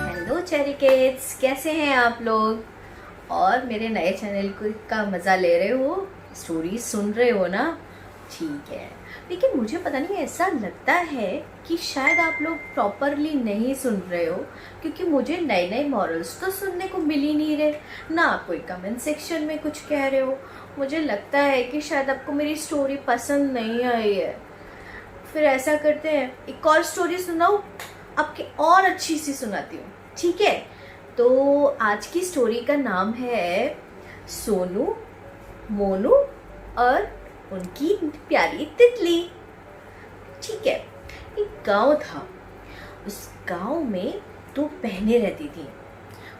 Hello cherry kids, कैसे हैं आप लोग? और मेरे नए चैनल का मज़ा ले रहे हो, स्टोरी सुन रहे हो ना? ठीक है, लेकिन मुझे पता नहीं, ऐसा लगता है कि शायद आप लोग प्रॉपरली नहीं सुन रहे हो, क्योंकि मुझे नए नए मॉरल्स तो सुनने को मिल ही नहीं रहे ना। आप कोई कमेंट सेक्शन में कुछ कह रहे हो। मुझे लगता है कि शायद आपको मेरी स्टोरी पसंद नहीं आई है। फिर ऐसा करते हैं, एक और स्टोरी सुनाऊं, आपके और अच्छी सी सुनाती हूँ, ठीक है? तो आज की स्टोरी का नाम है सोनू, मोनू और उनकी प्यारी तितली। ठीक है, एक गांव था। उस गांव में दो बहनें रहती थी।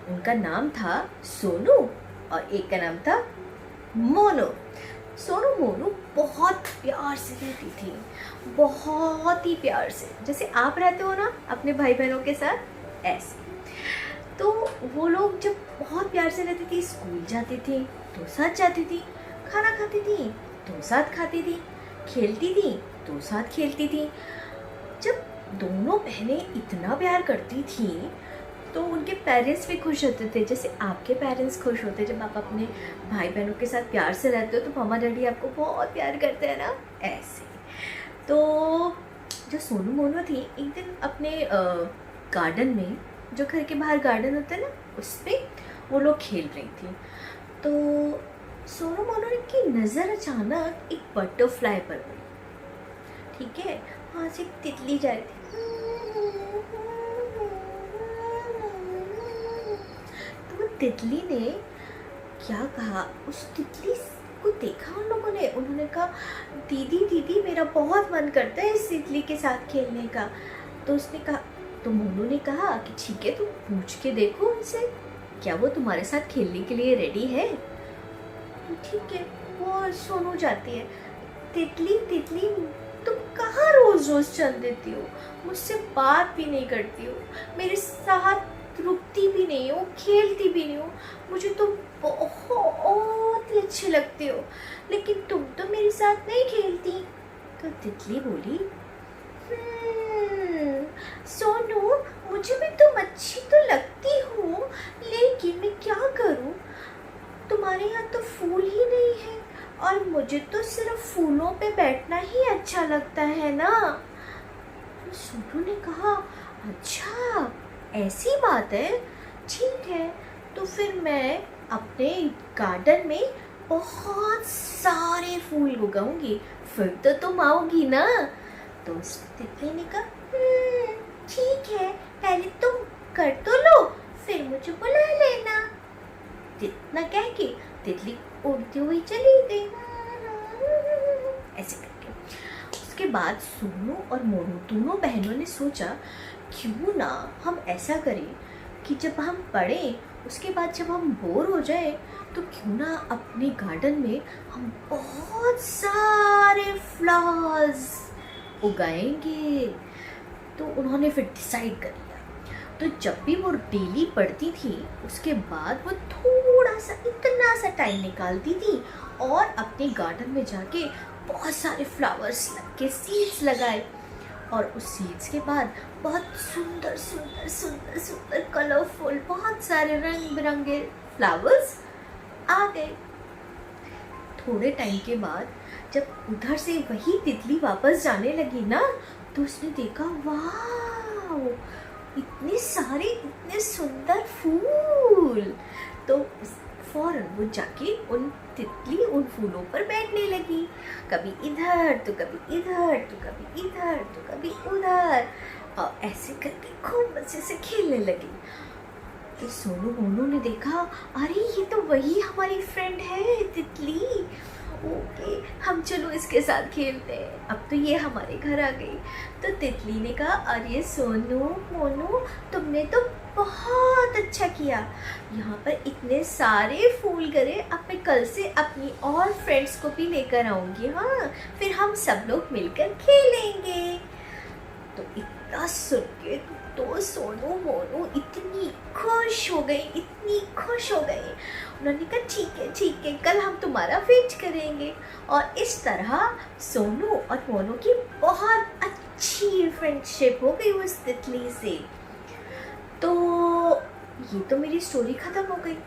उनका नाम था सोनू और एक का नाम था मोनू। सोनू मोनू बहुत प्यार से रहती थी, बहुत ही प्यार से, जैसे आप रहते हो ना अपने भाई बहनों के साथ, ऐसे। तो वो लोग जब बहुत प्यार से रहती थी, स्कूल जाती थी तो साथ जाती थी, खाना खाती थी तो साथ खाती थी, खेलती थी तो साथ खेलती थी। जब दोनों बहनें इतना प्यार करती थी तो उनके पेरेंट्स भी खुश होते थे, जैसे आपके पेरेंट्स खुश होते जब आप अपने भाई बहनों के साथ प्यार से रहते हो, तो मामा डैडी आपको बहुत प्यार करते हैं ना, ऐसे। तो जो सोनू मोनू थी, एक दिन अपने गार्डन में, जो घर के बाहर गार्डन होता है ना, उस पर वो लोग खेल रही थी। तो सोनू मोनू की नज़र अचानक एक बटरफ्लाई पर पड़ी। ठीक है, वहाँ से एक तितली जा रही थी। तो तितली ने क्या कहा, उस तितली को देखा उन लोगों ने, उन्होंने कहा, दीदी दीदी मेरा बहुत मन करता है इस तितली के साथ खेलने का। तो उसने कहा, तो मोनू ने कहा कि ठीक है, तुम पूछ के देखो उनसे, क्या वो तुम्हारे साथ खेलने के लिए रेडी है? तो ठीक है, वो सोनू जाती है। तितली तितली, तुम कहाँ रोज रोज चल देती हो, मुझसे बात भी नहीं करती हो, मेरे साथ रुकती भी नहीं हो, खेलती भी नहीं हो, मुझे तुम बहुत ही अच्छी लगती हो, लेकिन तुम तो मेरे साथ नहीं खेलती। तो तितली बोली, सोनू, मुझे भी तुम अच्छी तो लगती हो, लेकिन मैं क्या करूं, तुम्हारे यहाँ तो फूल ही नहीं है और मुझे तो सिर्फ फूलों पे बैठना ही अच्छा लगता है ना। तो सोनू ने कहा, अच्छा ऐसी बात है, ठीक है, तो फिर मैं अपने गार्डन में बहुत सारे फूल उगाऊंगी, फिर तो तुम आओगी ना। तो उस तितली ने कहा, ठीक है, पहले तुम कर तो लो, फिर मुझे बुला लेना। इतना कह के तितली उड़ती हुई चली गई, ऐसे करके। उसके बाद सोनू और मोनू दोनों बहनों ने सोचा, क्यों ना हम ऐसा करें कि जब हम पढ़ें, उसके बाद जब हम बोर हो जाए, तो क्यों ना अपने गार्डन में हम बहुत सारे फ्लावर्स उगाएंगे। तो उन्होंने फिर डिसाइड कर लिया। तो जब भी वो डेली पढ़ती थी, उसके बाद वो थोड़ा सा, इतना सा टाइम निकालती थी और अपने गार्डन में जाके बहुत सारे फ्लावर्स के सीड्स लगाए। और उस सीड्स के बाद बहुत सुंदर सुंदर सुंदर सुंदर कलरफुल, बहुत सारे रंग बिरंगे फ्लावर्स आ गए। थोड़े टाइम के बाद जब उधर से वही तितली वापस जाने लगी ना, तो उसने देखा, वाह, इतने सारे, इतने सुंदर फूल। तो फौरन वो जाके उन फूलों पर बैठने लगी, कभी इधर तो कभी इधर, तो कभी इधर तो कभी उधर, और ऐसे करके खूब मजे से खेलने लगी। तो सोनू मोनू ने देखा, अरे ये तो वही हमारी फ्रेंड है तितली, ओके हम चलो इसके साथ खेलते हैं, अब तो ये हमारे घर आ गई। तो तितली ने कहा, अरे सोनू मोनू, तुमने तो बहुत अच्छा किया, यहाँ पर इतने सारे फूल गिरे, अब मैं कल से अपनी और फ्रेंड्स को भी लेकर आऊँगी, हाँ, फिर हम सब लोग मिलकर खेलेंगे। तो इतना सुन के तो सोनू मोनू इतनी खुश हो गई, इतनी खुश हो गई। उन्होंने कहा, ठीक है, कल हम तुम्हारा वेट करेंगे। और इस तरह सोनू और मोनू की बहुत अच्छी फ्रेंडशिप हो गई उस तितली से। तो ये तो मेरी स्टोरी ख़त्म हो गई।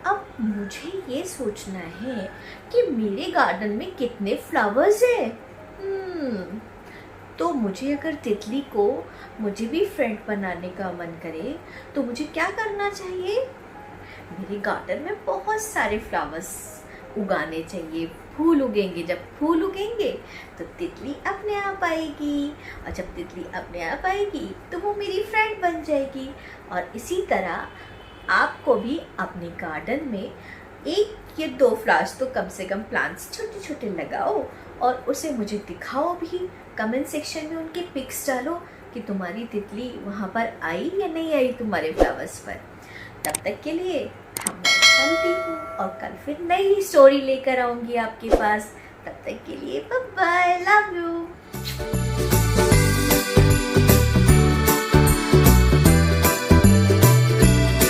अब मुझे ये सोचना है कि मेरे गार्डन में कितने फ्लावर्स हैं। तो मुझे अगर तितली को मुझे भी फ्रेंड बनाने का मन करे तो मुझे क्या करना चाहिए? मेरे गार्डन में बहुत सारे फ्लावर्स उगाने चाहिए। फूल उगेंगे, जब फूल उगेंगे तो तितली अपने आप आएगी, और जब तितली अपने आप आएगी तो वो मेरी फ्रेंड बन जाएगी। और इसी तरह आपको भी अपने गार्डन में 1 या 2 फ्लावर्स तो कम से कम प्लांट्स छोटे छोटे लगाओ, और उसे मुझे दिखाओ भी। कमेंट सेक्शन में उनके पिक्स डालो कि तुम्हारी तितली वहाँ पर आई या नहीं आई तुम्हारे फ्लावर्स पर। तब तक के लिए मैं चलती हूँ, और कल फिर नई स्टोरी लेकर आऊँगी आपके पास। तब तक के लिए बाय बाय, लव यू।